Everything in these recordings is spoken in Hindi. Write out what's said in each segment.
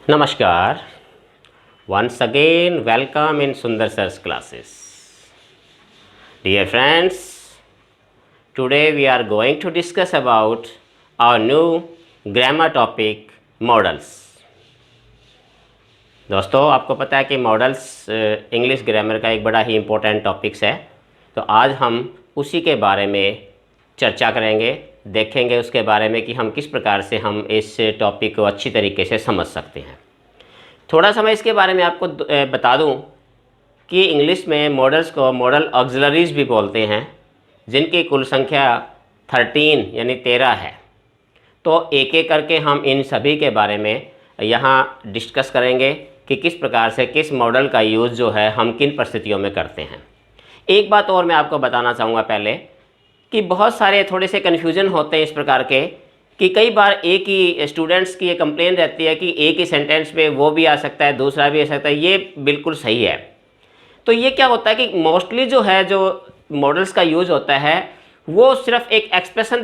Namaskar. Once again, welcome in Sundar Sir's classes. Dear friends, today we are going to discuss about our new grammar topic models. दोस्तों, आपको पता है कि मॉडल्स इंग्लिश ग्रामर का एक बड़ा ही इम्पोर्टेंट टॉपिक्स है। तो आज हम उसी के बारे में चर्चा करेंगे, देखेंगे उसके बारे में कि हम किस प्रकार से हम इस टॉपिक को अच्छी तरीके से समझ सकते हैं। थोड़ा सा मैं इसके बारे में आपको बता दूं कि इंग्लिश में मॉडल्स को मॉडल ऑक्सिलरीज भी बोलते हैं, जिनकी कुल संख्या 13 यानी 13 है। तो एक एक करके हम इन सभी के बारे में यहाँ डिस्कस करेंगे कि किस प्रकार से किस मॉडल का यूज़ जो है हम किन परिस्थितियों में करते हैं। एक बात और मैं आपको बताना चाहूँगा पहले कि बहुत सारे थोड़े से कन्फ्यूज़न होते हैं इस प्रकार के कि कई बार एक ही स्टूडेंट्स की ये कंप्लेन रहती है कि एक ही सेंटेंस में वो भी आ सकता है, दूसरा भी आ सकता है। ये बिल्कुल सही है। तो ये क्या होता है कि मोस्टली जो है जो मॉडल्स का यूज़ होता है वो सिर्फ एक एक्सप्रेशन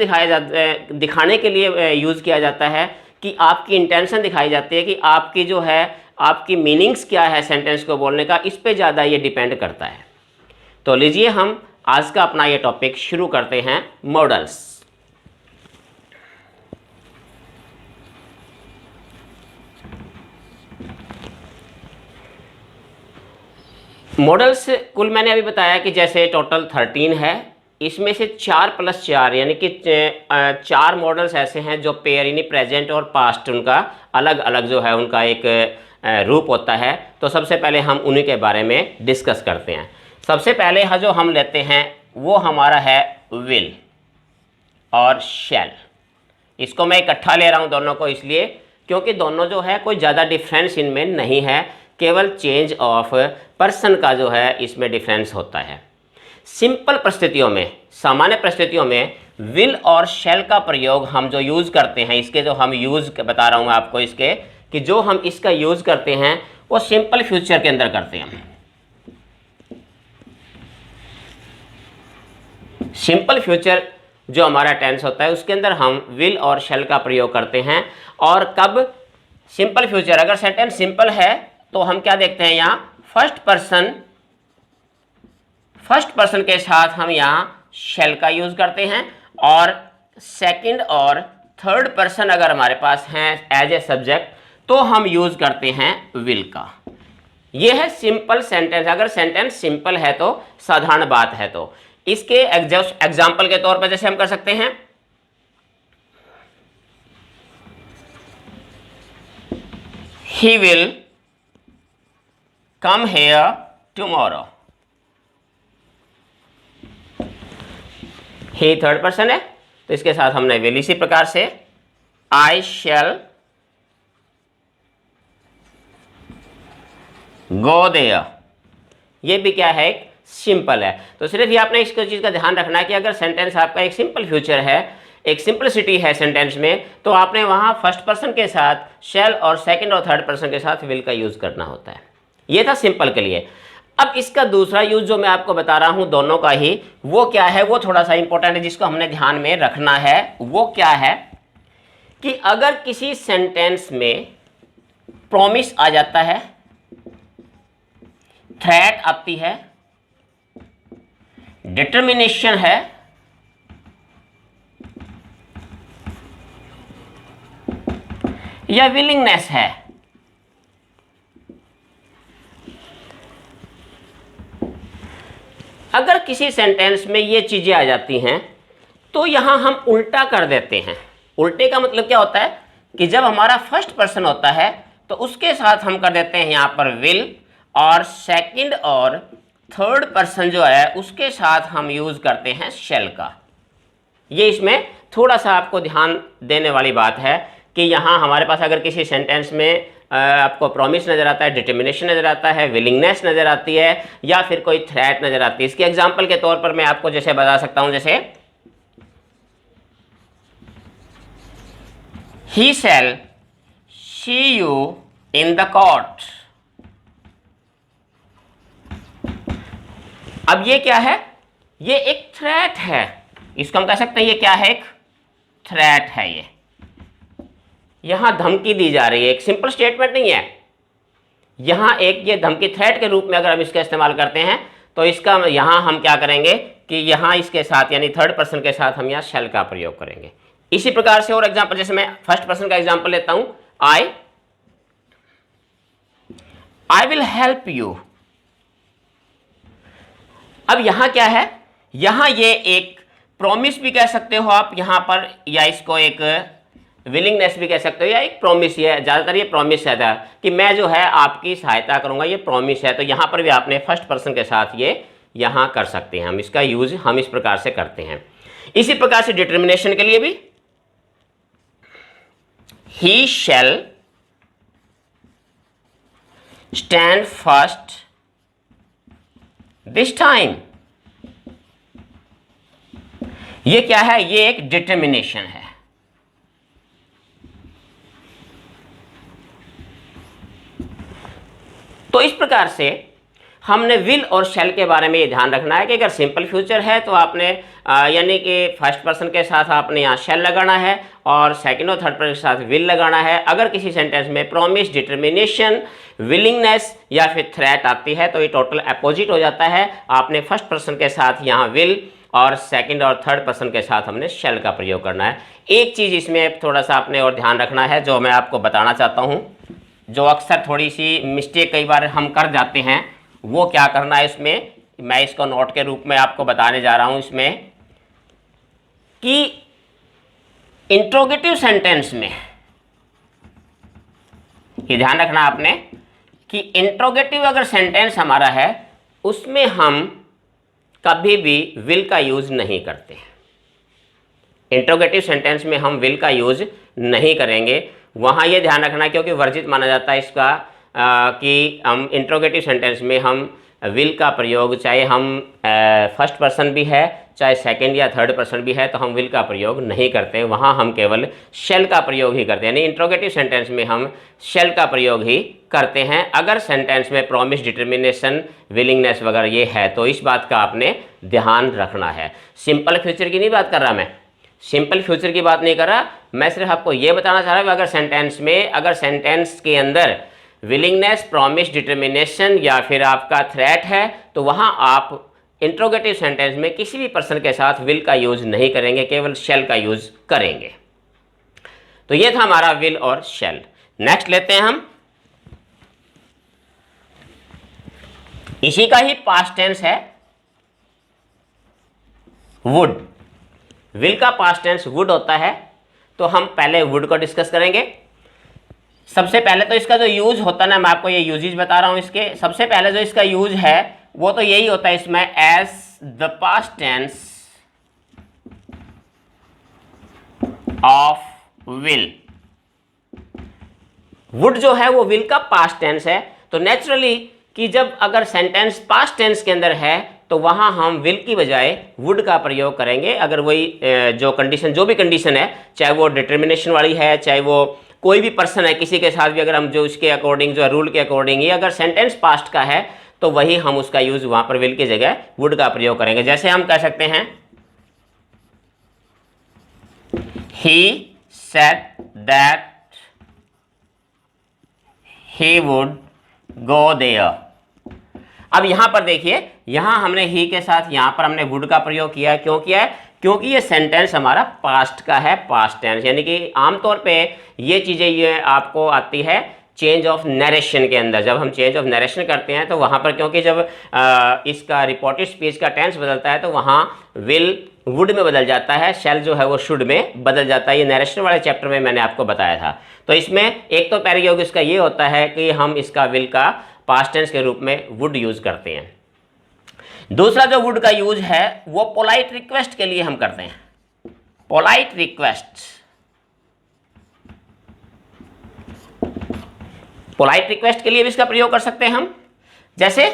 दिखाने के लिए यूज़ किया जाता है कि आपकी इंटेंशन दिखाई जाती है कि आपकी जो है आपकी मीनिंग्स क्या है सेंटेंस को बोलने का, इस पे ज़्यादा ये डिपेंड करता है। तो लीजिए हम आज का अपना ये टॉपिक शुरू करते हैं, मॉडल्स। मॉडल्स कुल मैंने अभी बताया कि जैसे टोटल 13 है, इसमें से 4 + 4 यानी कि 4 मॉडल्स ऐसे हैं जो पेयर यानी प्रेजेंट और पास्ट उनका अलग अलग जो है उनका एक रूप होता है। तो सबसे पहले हम उन्हीं के बारे में डिस्कस करते हैं। सबसे पहले जो हम लेते हैं वो हमारा है विल और शैल। इसको मैं इकट्ठा ले रहा हूँ दोनों को, इसलिए क्योंकि दोनों जो है कोई ज़्यादा डिफरेंस इनमें नहीं है, केवल चेंज ऑफ पर्सन का जो है इसमें डिफरेंस होता है। सिंपल परिस्थितियों में, सामान्य परिस्थितियों में विल और शैल का प्रयोग हम जो यूज़ करते हैं, इसके जो हम यूज़ बता रहा हूँ मैं आपको इसके कि जो हम इसका यूज़ करते हैं वो सिंपल फ्यूचर के अंदर करते हैं। सिंपल फ्यूचर जो हमारा टेंस होता है उसके अंदर हम विल और शैल का प्रयोग करते हैं। और कब सिंपल फ्यूचर, अगर सेंटेंस सिंपल है तो हम क्या देखते हैं यहाँ फर्स्ट पर्सन के साथ हम यहाँ शैल का यूज करते हैं, और सेकंड और थर्ड पर्सन अगर हमारे पास हैं एज ए सब्जेक्ट तो हम यूज करते हैं विल का। यह है सिंपल सेंटेंस। अगर सेंटेंस सिंपल है तो साधारण बात है। तो इसके एग्जाम्पल के तौर पर जैसे हम कर सकते हैं, he will come here tomorrow. He third person है तो इसके साथ हमने विल इसी प्रकार से आई शैल गो देयर। ये भी क्या है, एक सिंपल है। तो सिर्फ ये आपने इस चीज़ का ध्यान रखना है कि अगर सेंटेंस आपका एक सिंपल फ्यूचर है, एक सिंपलिसिटी है सेंटेंस में, तो आपने वहाँ फर्स्ट पर्सन के साथ शैल और सेकंड और थर्ड पर्सन के साथ विल का यूज़ करना होता है। ये था सिंपल के लिए। अब इसका दूसरा यूज़ जो मैं आपको बता रहा हूँ दोनों का ही, वो क्या है, वो थोड़ा सा इंपॉर्टेंट है जिसको हमने ध्यान में रखना है। वो क्या है कि अगर किसी सेंटेंस में प्रॉमिस आ जाता है, थ्रेट आती है, डिटर्मिनेशन है, या विलिंगनेस है, अगर किसी सेंटेंस में ये चीजें आ जाती हैं तो यहां हम उल्टा कर देते हैं। उल्टे का मतलब क्या होता है कि जब हमारा फर्स्ट पर्सन होता है तो उसके साथ हम कर देते हैं यहां पर विल, और सेकंड और थर्ड पर्सन जो है उसके साथ हम यूज करते हैं शैल का। ये इसमें थोड़ा सा आपको ध्यान देने वाली बात है कि यहाँ हमारे पास अगर किसी सेंटेंस में आपको प्रॉमिस नज़र आता है, डिटर्मिनेशन नज़र आता है, विलिंगनेस नज़र आती है, या फिर कोई थ्रेट नज़र आती है। इसके एग्जांपल के तौर पर मैं आपको जैसे बता सकता हूँ, जैसे ही शैल सी यू इन द कोर्ट। अब ये क्या है, ये एक थ्रेट है। इसको हम कह सकते हैं ये क्या है, एक थ्रेट है। यहां धमकी दी जा रही है, एक सिंपल स्टेटमेंट नहीं है, यहां एक ये धमकी थ्रेट के रूप में अगर हम इसका इस्तेमाल करते हैं तो इसका यहां हम क्या करेंगे कि यहां इसके साथ यानी थर्ड पर्सन के साथ हम यहां शैल का प्रयोग करेंगे। इसी प्रकार से और एग्जांपल, जैसे मैं फर्स्ट पर्सन का एग्जांपल लेता हूं, आई विल हेल्प यू। अब यहां क्या है, यहां ये एक प्रॉमिस भी कह सकते हो आप यहां पर, या इसको एक विलिंगनेस भी कह सकते हो, या एक प्रॉमिस, है ज्यादातर ये प्रॉमिस है कि मैं जो है आपकी सहायता करूंगा, ये प्रॉमिस है। तो यहां पर भी आपने फर्स्ट पर्सन के साथ ये यहां कर सकते हैं, हम इसका यूज हम इस प्रकार से करते हैं। इसी प्रकार से डिटर्मिनेशन के लिए भी, ही शैल स्टैंड फर्स्ट दिस टाइम। ये क्या है, ये एक डिटर्मिनेशन है। तो इस प्रकार से हमने विल और शैल के बारे में ये ध्यान रखना है कि अगर सिंपल फ्यूचर है तो आपने यानी कि फर्स्ट पर्सन के साथ आपने यहाँ शैल लगाना है और सेकंड और थर्ड पर्सन के साथ विल लगाना है। अगर किसी सेंटेंस में प्रॉमिस, डिटर्मिनेशन, विलिंगनेस या फिर थ्रेट आती है तो ये टोटल अपोजिट हो जाता है। आपने फर्स्ट पर्सन के साथ यहाँ विल और सेकंड और थर्ड पर्सन के साथ हमने शैल का प्रयोग करना है। एक चीज़ इसमें थोड़ा सा आपने और ध्यान रखना है जो मैं आपको बताना चाहता हूँ, जो अक्सर थोड़ी सी मिस्टेक कई बार हम कर जाते हैं, वो क्या करना है इसमें, मैं इसको नोट के रूप में आपको बताने जा रहा हूं इसमें, कि इंट्रोगेटिव सेंटेंस में ये ध्यान रखना आपने कि इंट्रोगेटिव अगर सेंटेंस हमारा है उसमें हम कभी भी विल का यूज नहीं करते। इंट्रोगेटिव सेंटेंस में हम विल का यूज नहीं करेंगे। वहाँ ये ध्यान रखना क्योंकि वर्जित माना जाता है इसका कि हम इंट्रोगेटिव सेंटेंस में हम विल का प्रयोग, चाहे हम फर्स्ट पर्सन भी है चाहे सेकंड या थर्ड पर्सन भी है, तो हम विल का प्रयोग नहीं करते। वहाँ हम केवल शैल का प्रयोग ही करते हैं, यानी इंट्रोगेटिव सेंटेंस में हम शैल का प्रयोग ही करते हैं। अगर सेंटेंस में प्रॉमिस, डिटर्मिनेशन, विलिंगनेस वगैरह ये है तो इस बात का आपने ध्यान रखना है। सिंपल फ्यूचर की नहीं बात कर रहा मैं, सिंपल फ्यूचर की बात नहीं कर रहा, मैं सिर्फ आपको ये बताना चाह रहा हूँ अगर सेंटेंस में, अगर सेंटेंस के अंदर विलिंगनेस, प्रॉमिस, डिटर्मिनेशन या फिर आपका थ्रेट है तो वहाँ आप इंट्रोगेटिव सेंटेंस में किसी भी पर्सन के साथ विल का यूज नहीं करेंगे, केवल शैल का यूज करेंगे। तो ये था हमारा विल और शैल। नेक्स्ट लेते हैं हम, इसी का ही पास्ट टेंस है वुड। विल का पास्ट टेंस वुड होता है, तो हम पहले वुड को डिस्कस करेंगे। सबसे पहले तो इसका जो यूज होता है ना, मैं आपको ये यूजेज बता रहा हूं इसके। सबसे पहले जो इसका यूज है वो तो यही होता है इसमें, as the past tense of will. Would जो है वो विल का पास्ट टेंस है, तो नेचुरली कि जब अगर सेंटेंस पास्ट टेंस के अंदर है तो वहां हम विल की बजाय वुड का प्रयोग करेंगे। अगर वही जो कंडीशन, जो भी कंडीशन है, चाहे वो डिटर्मिनेशन वाली है, चाहे वो कोई भी पर्सन है, किसी के साथ भी अगर हम जो उसके अकॉर्डिंग, जो रूल के अकॉर्डिंग ही अगर सेंटेंस पास्ट का है तो वही हम उसका यूज वहां पर विल की जगह वुड का प्रयोग करेंगे। जैसे हम कह सकते हैं, he said that he would go there. अब यहां पर देखिए, यहां हमने ही के साथ यहां पर हमने वुड का प्रयोग किया है। क्यों किया है? क्योंकि ये सेंटेंस हमारा पास्ट का है, पास्ट टेंस, यानी कि आमतौर पे ये चीज़ें ये आपको आती है चेंज ऑफ नरेशन के अंदर। जब हम चेंज ऑफ नरेशन करते हैं तो वहाँ पर, क्योंकि जब इसका रिपोर्टेड स्पीच का टेंस बदलता है तो वहाँ विल वुड में बदल जाता है, शैल जो है वो शुड में बदल जाता है। ये नरेशन वाले चैप्टर में मैंने आपको बताया था। तो इसमें एक तो पैराग्राफ इसका ये होता है कि हम इसका विल का पास्ट टेंस के रूप में वुड यूज़ करते हैं। दूसरा जो वुड का यूज है वो पोलाइट रिक्वेस्ट के लिए हम करते हैं। पोलाइट रिक्वेस्ट, पोलाइट रिक्वेस्ट के लिए भी इसका प्रयोग कर सकते हैं हम। जैसे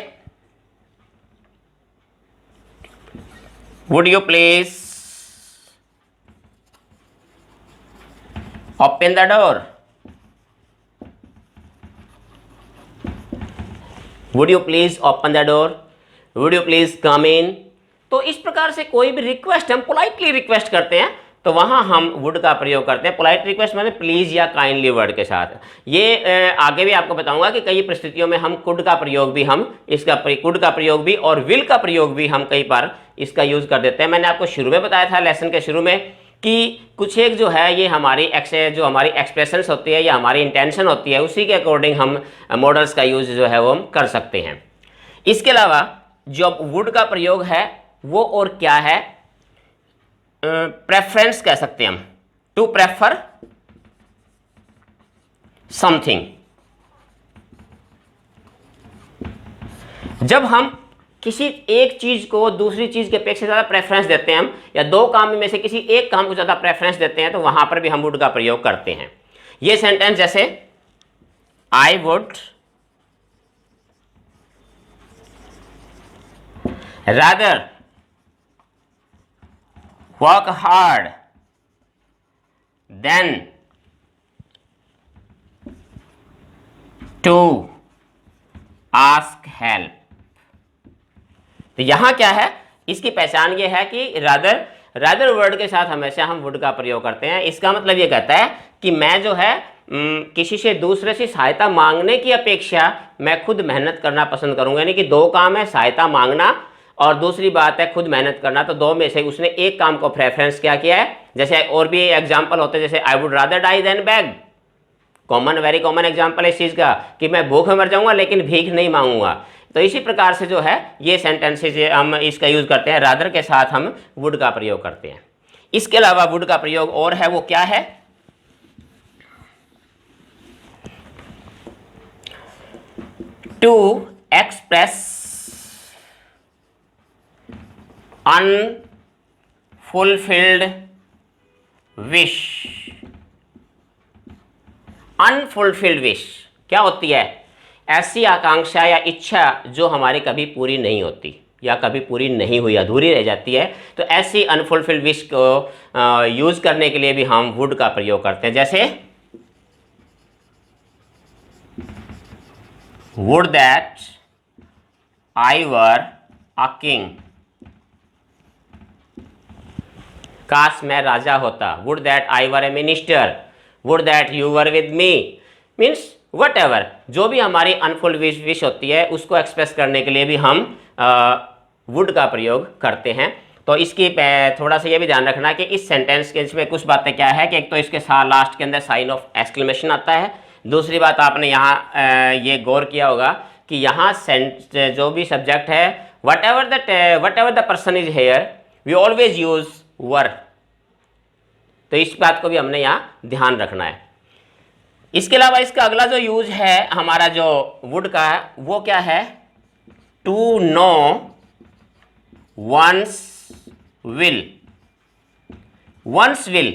would you please open the door, would you please open the door, would you please come in. तो इस प्रकार से कोई भी रिक्वेस्ट हम पोलाइटली रिक्वेस्ट करते हैं तो वहाँ हम वुड का प्रयोग करते हैं। पोलाइट रिक्वेस्ट मतलब प्लीज़ या काइंडली वर्ड के साथ। ये आगे भी आपको बताऊंगा कि कई परिस्थितियों में हम कुड का प्रयोग भी, हम इसका कुड का प्रयोग भी और विल का प्रयोग भी हम कई बार इसका यूज़ कर देते हैं। मैंने आपको शुरू में बताया था लेसन के शुरू में कि कुछ एक जो है ये हमारी जो हमारी एक्सप्रेशंस होती है या हमारी इंटेंशन होती है, उसी के अकॉर्डिंग हम मॉडल्स का यूज़ जो है वो हम कर सकते हैं। इसके अलावा जो वुड का प्रयोग है वो और क्या है, प्रेफरेंस कह सकते हैं हम, टू प्रेफर समथिंग। जब हम किसी एक चीज को दूसरी चीज के अपेक्षा ज्यादा प्रेफरेंस देते हैं हम, या दो काम में से किसी एक काम को ज्यादा प्रेफरेंस देते हैं, तो वहां पर भी हम वुड का प्रयोग करते हैं। ये सेंटेंस जैसे I would rather work hard than to ask help। तो यहां क्या है, इसकी पहचान ये है कि रादर वर्ड के साथ हमेशा हम वुड का प्रयोग करते हैं। इसका मतलब ये कहता है कि मैं जो है किसी से दूसरे से सहायता मांगने की अपेक्षा मैं खुद मेहनत करना पसंद करूंगा। यानी कि दो काम है, सहायता मांगना और दूसरी बात है खुद मेहनत करना। तो दो में से उसने एक काम को प्रेफरेंस क्या किया है। जैसे और भी एग्जांपल होते हैं, जैसे I would rather die than beg. Common, very common example है इस चीज़ का कि मैं भूख में मर जाऊंगा लेकिन भीख नहीं मांगूंगा। तो इसी प्रकार से जो है ये सेंटेंसेज हम इसका यूज करते हैं, रादर के साथ हम वुड का प्रयोग करते हैं। इसके अलावा वुड का प्रयोग और है, वो क्या है, to express unfulfilled wish. Unfulfilled wish क्या होती है, ऐसी आकांक्षा या इच्छा जो हमारी कभी पूरी नहीं होती या कभी पूरी नहीं हुई, अधूरी रह जाती है। तो ऐसी अनफुलफिल्ड विश को यूज करने के लिए भी हम वुड का प्रयोग करते हैं। जैसे would that I were a king. काश मैं राजा होता। Would that I were A minister. Would that you were with me. Means what ever, जो भी हमारी अनफुल विश होती है उसको एक्सप्रेस करने के लिए भी हम वुड का प्रयोग करते हैं। तो इसकी थोड़ा सा ये भी ध्यान रखना कि इस सेंटेंस के इसमें कुछ बातें क्या है कि एक तो इसके साथ लास्ट के अंदर साइन ऑफ एक्सक्लेमेशन आता है। दूसरी बात आपने यहाँ ये गौर किया होगा कि यहाँ जो भी सब्जेक्ट है, whatever the person is here we always use were. तो इस बात को भी हमने यहाँ ध्यान रखना है। इसके अलावा इसका अगला जो यूज है हमारा जो वुड का है वो क्या है, to know one's will. One's will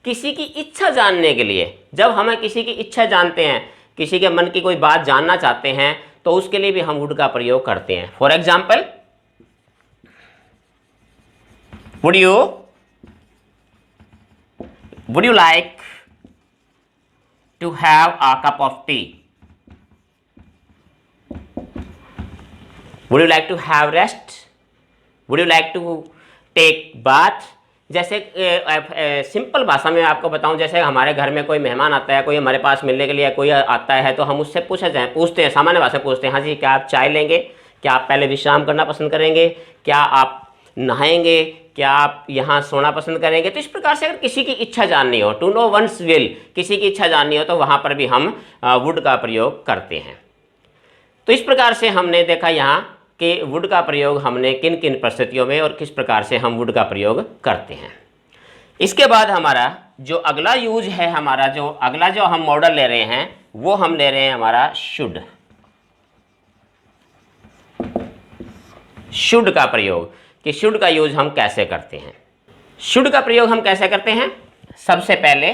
किसी की इच्छा जानने के लिए, जब हमें किसी की इच्छा जानते हैं, किसी के मन की कोई बात जानना चाहते हैं, तो उसके लिए भी हम वुड का प्रयोग करते हैं। For example, would you like to have a cup of tea? Would you like to have rest? Would you like to take bath? जैसे सिंपल भाषा में आपको बताऊं, जैसे हमारे घर में कोई मेहमान आता है, कोई हमारे पास मिलने के लिए कोई आता है, तो हम उससे पूछते हैं, सामान्य भाषा में पूछते हैं, हाँ जी क्या आप चाय लेंगे, क्या आप पहले विश्राम करना पसंद करेंगे, क्या आप नहाएंगे, क्या आप यहाँ सोना पसंद करेंगे। तो इस प्रकार से अगर किसी की इच्छा जाननी हो, टू नो वंस विल, किसी की इच्छा जाननी हो, तो वहाँ पर भी हम वुड का प्रयोग करते हैं। तो इस प्रकार से हमने देखा यहाँ कि वुड का प्रयोग हमने किन किन परिस्थितियों में और किस प्रकार से हम वुड का प्रयोग करते हैं। इसके बाद हमारा जो अगला यूज है, हमारा जो अगला जो हम मॉडल ले रहे हैं वो हम ले रहे हैं हमारा शुड। शुड का प्रयोग, कि शुड का यूज हम कैसे करते हैं। शुड का प्रयोग हम कैसे करते हैं, सबसे पहले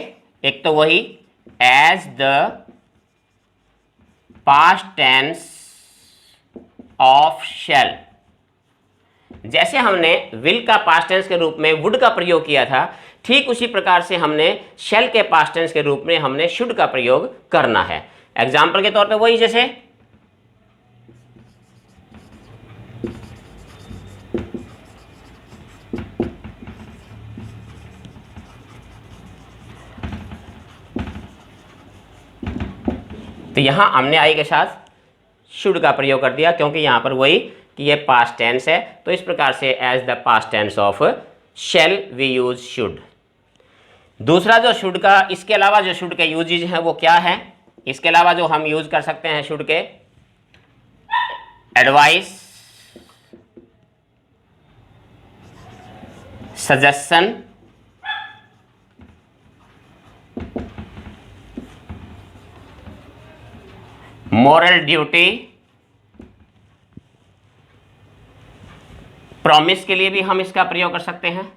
एक तो वही as the past tense of shall. जैसे हमने विल का पास्ट टेंस के रूप में वुड का प्रयोग किया था, ठीक उसी प्रकार से हमने शैल के पास्ट टेंस के रूप में हमने शुड का प्रयोग करना है। एग्जाम्पल के तौर पे वही, जैसे तो यहाँ हमने आई के साथ शुड का प्रयोग कर दिया, क्योंकि यहाँ पर वही कि ये पास्ट टेंस है। तो इस प्रकार से as the past tense of shall we use should. दूसरा जो शुड का, इसके अलावा जो शुड के यूजेज हैं वो क्या है, इसके अलावा जो हम यूज कर सकते हैं शुड के, advice, suggestion, moral duty, promise के लिए भी हम इसका प्रयोग कर सकते हैं।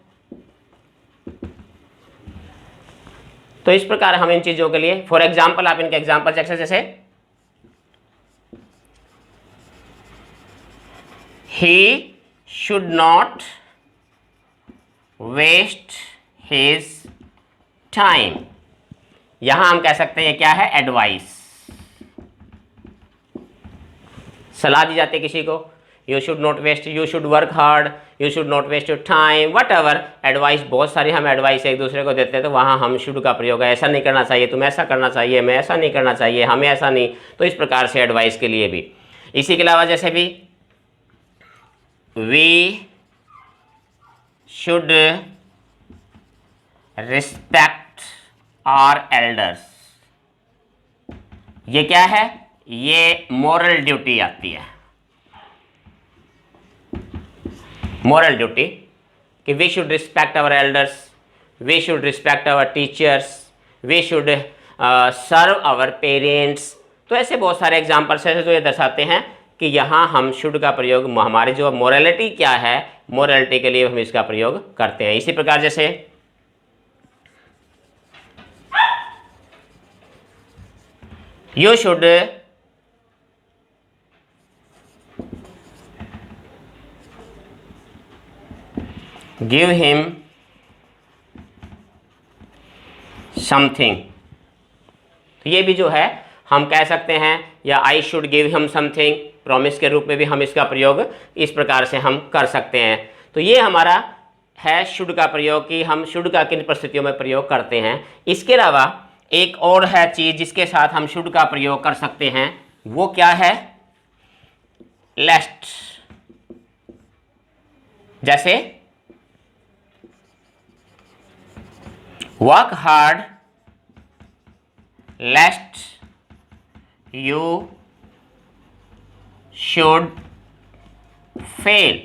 तो इस प्रकार हम इन चीजों के लिए, फॉर एग्जाम्पल आप इनके एग्जाम्पल जैसे he should not waste his time, यहां हम कह सकते हैं क्या है, एडवाइस, सलाह दी जाती है किसी को, you should not waste, you should work hard, you should not waste your time, whatever advice, बहुत सारी हम एडवाइस एक दूसरे को देते हैं, तो वहाँ हम शुड का प्रयोग है, ऐसा नहीं करना चाहिए, तुम ऐसा करना चाहिए, मैं ऐसा नहीं करना चाहिए, हमें ऐसा नहीं, तो इस प्रकार से एडवाइस के लिए भी। इसी के अलावा जैसे भी we should respect our elders, ये क्या है, ये मोरल ड्यूटी आती है, मोरल ड्यूटी कि we should respect our elders, we should respect our teachers, we should serve our parents. तो ऐसे बहुत सारे एग्जाम्पल्स हैं जो ये दर्शाते हैं कि यहाँ हम शुड का प्रयोग हमारे जो मोरलिटी क्या है, मोरलिटी के लिए हम इसका प्रयोग करते हैं। इसी प्रकार जैसे you should give him something, तो ये भी जो है हम कह सकते हैं, या I should give him something, promise के रूप में भी हम इसका प्रयोग इस प्रकार से हम कर सकते हैं। तो ये हमारा है शुड का प्रयोग कि हम शुड का किन परिस्थितियों में प्रयोग करते हैं। इसके अलावा एक और है चीज जिसके साथ हम शुड का प्रयोग कर सकते हैं, वो क्या है, लेस्ट, जैसे work hard लेस्ट you should fail.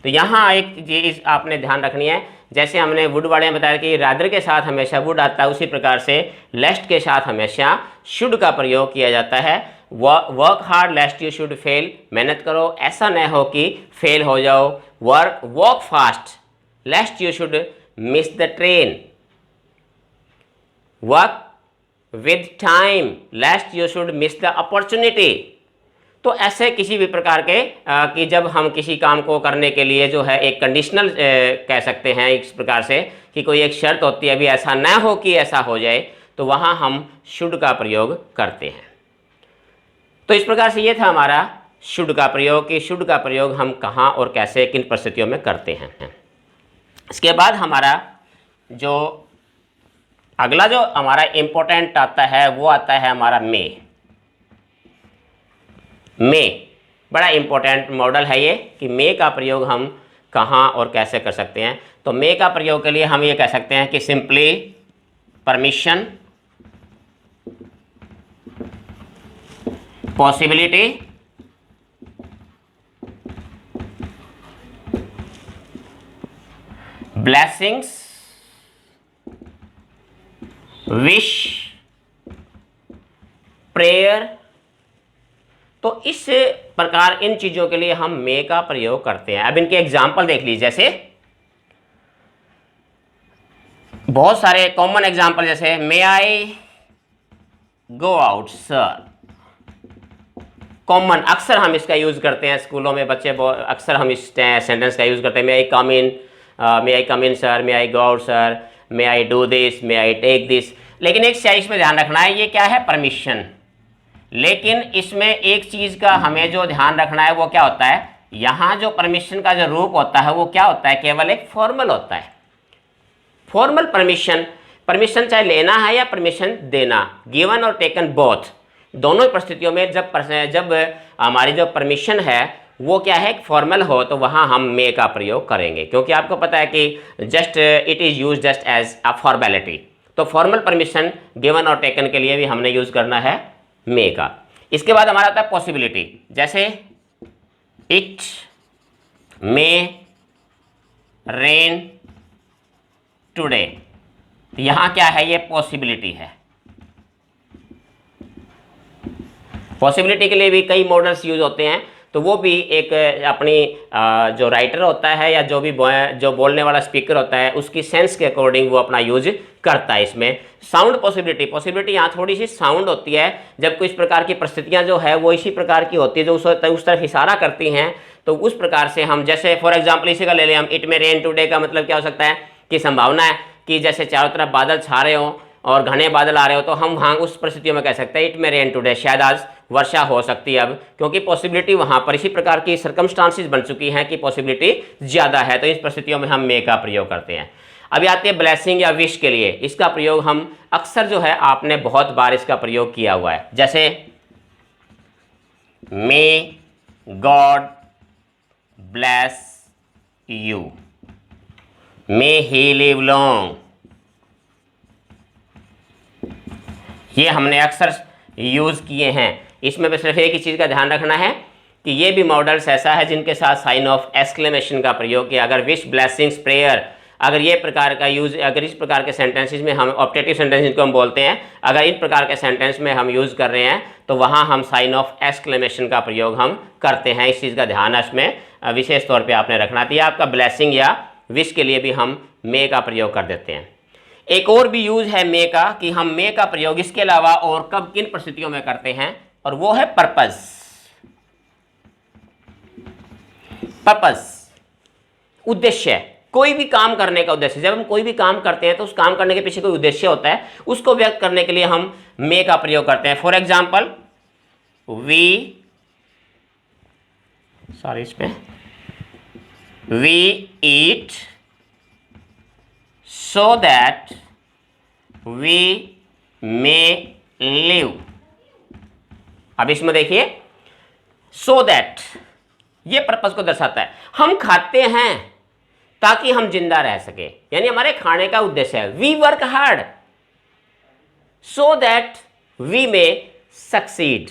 तो यहाँ एक चीज आपने ध्यान रखनी है, जैसे हमने वुड वाले में बताया कि रादर के साथ हमेशा वुड आता है, उसी प्रकार से लेस्ट के साथ हमेशा शुड का प्रयोग किया जाता है। Work hard लेस्ट you should fail, मेहनत करो ऐसा न हो कि फेल हो जाओ। Walk fast लेस्ट you should miss the train. Work with time लेस्ट you should miss the opportunity. तो ऐसे किसी भी प्रकार के कि जब हम किसी काम को करने के लिए जो है एक कंडीशनल कह सकते हैं इस प्रकार से कि कोई एक शर्त होती है, अभी ऐसा ना हो कि ऐसा हो जाए, तो वहाँ हम शुड का प्रयोग करते हैं। तो इस प्रकार से ये था हमारा शुड का प्रयोग कि शुड का प्रयोग हम कहाँ और कैसे किन परिस्थितियों में करते हैं। इसके बाद हमारा जो अगला जो हमारा इम्पोर्टेंट आता है वो आता है हमारा मे। मे बड़ा इम्पोर्टेंट मॉडल है ये कि मे का प्रयोग हम कहाँ और कैसे कर सकते हैं। तो मे का प्रयोग के लिए हम ये कह सकते हैं कि simply permission, possibility, blessings, wish, prayer. तो इस प्रकार इन चीजों के लिए हम मे का प्रयोग करते हैं। अब इनके एग्जाम्पल देख लीजिए, जैसे बहुत सारे कॉमन एग्जाम्पल, जैसे मे I go out sir, common अक्सर हम इसका यूज करते हैं स्कूलों में, बच्चे अक्सर हम इस सेंटेंस का यूज करते हैं। May I come in, may I come in sir, may I go out sir, may I do this, may I take this. लेकिन एक चीज में ध्यान रखना है, ये क्या है, परमिशन। लेकिन इसमें एक चीज का हमें जो ध्यान रखना है वो क्या होता है, यहाँ जो परमिशन का जो रूप होता है वो क्या होता है, केवल एक फॉर्मल होता है। फॉर्मल परमिशन, परमिशन चाहे लेना है या परमिशन देना, गिवन और टेकन बोथ, दोनों परिस्थितियों में जब हमारी जो परमिशन है वो क्या है, फॉर्मल हो, तो वहां हम मे का प्रयोग करेंगे, क्योंकि आपको पता है कि just it is use just as a formality. तो फॉर्मल परमिशन गिवन और टेकन के लिए भी हमने यूज करना है मे का। इसके बाद हमारा आता है पॉसिबिलिटी, जैसे इट मे रेन टुडे, यहां क्या है, ये पॉसिबिलिटी है। पॉसिबिलिटी के लिए भी कई मॉडल्स यूज होते हैं, तो वो भी एक अपनी जो राइटर होता है या जो बोलने वाला स्पीकर होता है उसकी सेंस के अकॉर्डिंग वो अपना यूज करता है। इसमें साउंड पॉसिबिलिटी यहाँ थोड़ी सी साउंड होती है, जब कुछ प्रकार की परिस्थितियां जो है वो इसी प्रकार की होती है जो उस तरफ इशारा करती हैं, तो उस प्रकार से हम, जैसे फॉर एग्जाम्पल इसी का ले लें हम, इट में रेन टुडे का मतलब क्या हो सकता है कि संभावना है कि जैसे चारों तरफ बादल छा रहे हो और घने बादल आ रहे हो, तो हम वहाँ उस परिस्थितियों में कह सकते हैं इट में रेन टुडे, शायद आज वर्षा हो सकती है अब, क्योंकि पॉसिबिलिटी वहाँ पर इसी प्रकार की सर्कमस्टांसिस बन चुकी हैं कि पॉसिबिलिटी ज़्यादा है, तो इस परिस्थितियों में हम मे का प्रयोग करते हैं। अभी आते हैं ब्लेसिंग या विश के लिए। इसका प्रयोग हम अक्सर जो है, आपने बहुत बार इसका प्रयोग किया हुआ है, जैसे may God bless you, may he live long, ये हमने अक्सर यूज किए हैं। इसमें बस सिर्फ एक ही चीज़ का ध्यान रखना है कि ये भी मॉडल्स ऐसा है जिनके साथ साइन ऑफ एक्सक्लेमेशन का प्रयोग किया। अगर विश ब्लेसिंग्स प्रेयर, अगर ये प्रकार का यूज, अगर इस प्रकार के सेंटेंसेस में हम ऑप्टेटिव सेंटेंस जिनको हम बोलते हैं, अगर इन प्रकार के सेंटेंस में हम यूज कर रहे हैं तो वहाँ हम साइन ऑफ एक्सक्लेमेशन का प्रयोग हम करते हैं। इस चीज़ का ध्यान इसमें विशेष तौर पर आपने रखना चाहिए। आपका ब्लेसिंग या विश के लिए भी हम मे का प्रयोग कर देते हैं। एक और भी यूज है मे का, कि हम मे का प्रयोग इसके अलावा और कब किन परिस्थितियों में करते हैं, और वो है पर्पस। पर्पस उद्देश्य, कोई भी काम करने का उद्देश्य। जब हम कोई भी काम करते हैं तो उस काम करने के पीछे कोई उद्देश्य होता है, उसको व्यक्त करने के लिए हम मे का प्रयोग करते हैं। For example we eat so that we may live। अब इसमें देखिए so that ये पर्पस को दर्शाता है। हम खाते हैं ताकि हम जिंदा रह सके, यानी हमारे खाने का उद्देश्य है। We work hard so that we may succeed,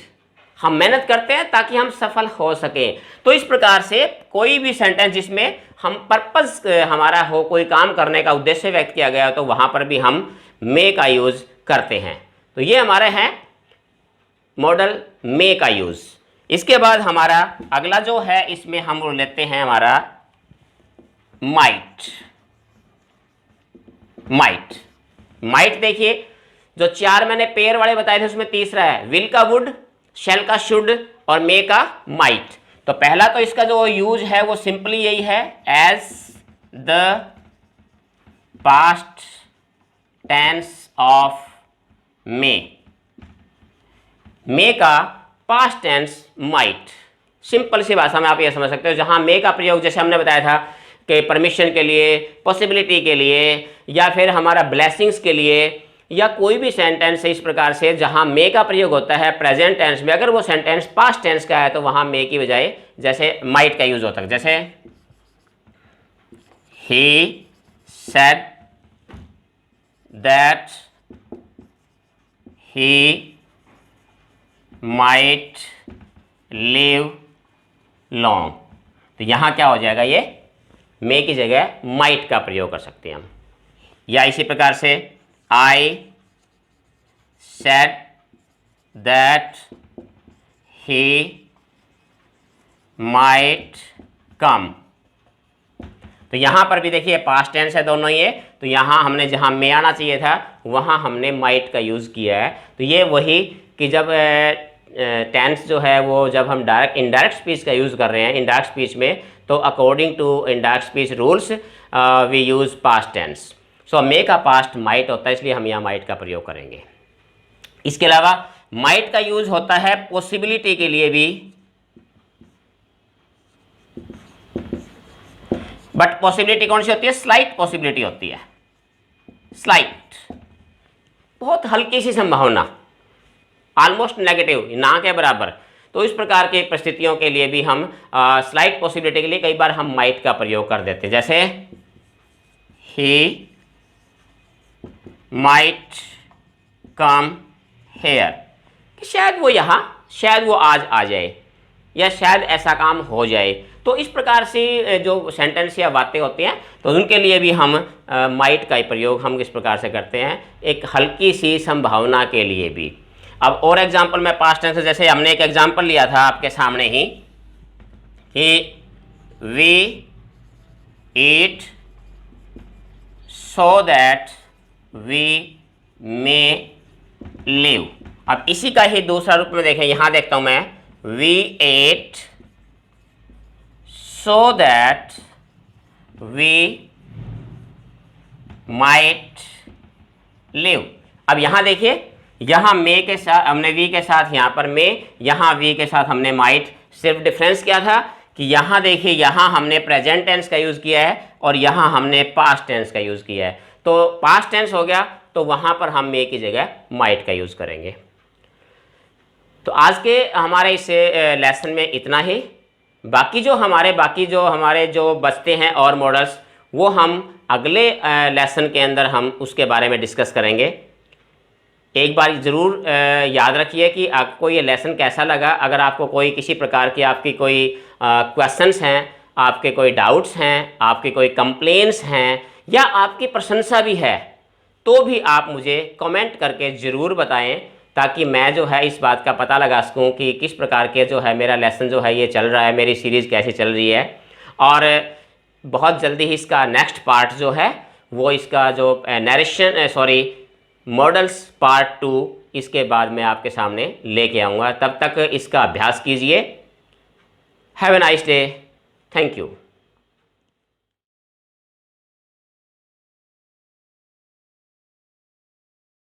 हम मेहनत करते हैं ताकि हम सफल हो सकें। तो इस प्रकार से कोई भी सेंटेंस जिसमें हम पर्पस हमारा हो, कोई काम करने का उद्देश्य व्यक्त किया गया, तो वहां पर भी हम मे का यूज करते हैं। तो ये हमारे हैं मॉडल मे का यूज। इसके बाद हमारा अगला जो है, इसमें हम लेते हैं हमारा माइट। माइट देखिए, जो चार मैंने पेयर वाले बताए थे उसमें तीसरा है विल का वुड, शैल का शुड और मे का माइट। तो पहला तो इसका जो यूज है वो सिंपली यही है, as the past tense of may. May का पास्ट टेंस माइट, सिंपल सी भाषा में आप ये समझ सकते हो। जहां मे का प्रयोग जैसे हमने बताया था कि परमिशन के लिए, पॉसिबिलिटी के लिए, या फिर हमारा ब्लेसिंग्स के लिए, या कोई भी सेंटेंस है इस प्रकार से जहां मे का प्रयोग होता है प्रेजेंट टेंस में, अगर वो सेंटेंस पास्ट टेंस का है तो वहां मे की बजाय जैसे माइट का यूज होता है। जैसे ही said that he might live long, तो यहां क्या हो जाएगा, ये मे की जगह माइट का प्रयोग कर सकते हैं हम। या इसी प्रकार से I said that he might come, तो यहां पर भी देखिए पास्ट टेंस है दोनों ये, तो यहां हमने जहां मे आना चाहिए था वहां हमने माइट का यूज किया है। तो ये वही कि जब टेंस जो है वो जब हम डायरेक्ट इनडायरेक्ट स्पीच का यूज कर रहे हैं, इनडायरेक्ट स्पीच में, तो according to indirect speech rules we use past tense. So may का पास्ट माइट होता है, इसलिए हम यहाँ माइट का प्रयोग करेंगे। इसके अलावा माइट का यूज होता है पॉसिबिलिटी के लिए भी, बट पॉसिबिलिटी कौन सी होती है, स्लाइट पॉसिबिलिटी होती है। स्लाइट, बहुत हल्की सी संभावना, ऑलमोस्ट नेगेटिव, ना के बराबर। तो इस प्रकार की परिस्थितियों के लिए भी हम स्लाइट पॉसिबिलिटी के लिए कई बार हम माइट का प्रयोग कर देते हैं, जैसे ही माइट कम हेयर, कि शायद वो यहाँ, शायद वो आज आ जाए, या शायद ऐसा काम हो जाए। तो इस प्रकार से जो सेंटेंस या बातें होती हैं तो उनके लिए भी हम माइट का प्रयोग हम किस प्रकार से करते हैं, एक हल्की सी संभावना के लिए भी। अब और एग्जांपल में पास्ट टेंस, जैसे हमने एक एग्जांपल लिया था आपके सामने ही कि we eat so that we may live. अब इसी का ही दूसरा रूप में देखें, यहां देखता हूं मैं, we ate so that we might live. अब यहां देखिए, यहाँ मे के साथ हमने वी के साथ, यहाँ पर मे, यहाँ वी के साथ हमने माइट। सिर्फ डिफरेंस क्या था कि यहाँ देखिए, यहाँ हमने प्रेजेंट टेंस का यूज़ किया है और यहाँ हमने पास्ट टेंस का यूज़ किया है। तो पास्ट टेंस हो गया तो वहाँ पर हम मे की जगह माइट का यूज़ करेंगे। तो आज के हमारे इस लेसन में इतना ही। बाकी जो हमारे जो बचते हैं और मॉडल्स, वो हम अगले लेसन के अंदर हम उसके बारे में डिस्कस करेंगे। एक बार ज़रूर याद रखिए कि आपको ये लेसन कैसा लगा। अगर आपको कोई किसी प्रकार की आपकी कोई क्वेश्चंस हैं, आपके कोई डाउट्स हैं, आपके कोई कंप्लेंट्स हैं, या आपकी प्रशंसा भी है, तो भी आप मुझे कमेंट करके ज़रूर बताएं, ताकि मैं जो है इस बात का पता लगा सकूं कि किस प्रकार के जो है मेरा लेसन जो है ये चल रहा है, मेरी सीरीज़ कैसे चल रही है। और बहुत जल्दी ही इसका नेक्स्ट पार्ट जो है वो इसका जो मॉडल्स पार्ट 2 इसके बाद मैं आपके सामने लेके आऊँगा। तब तक इसका अभ्यास कीजिए। Have a nice day. Thank you.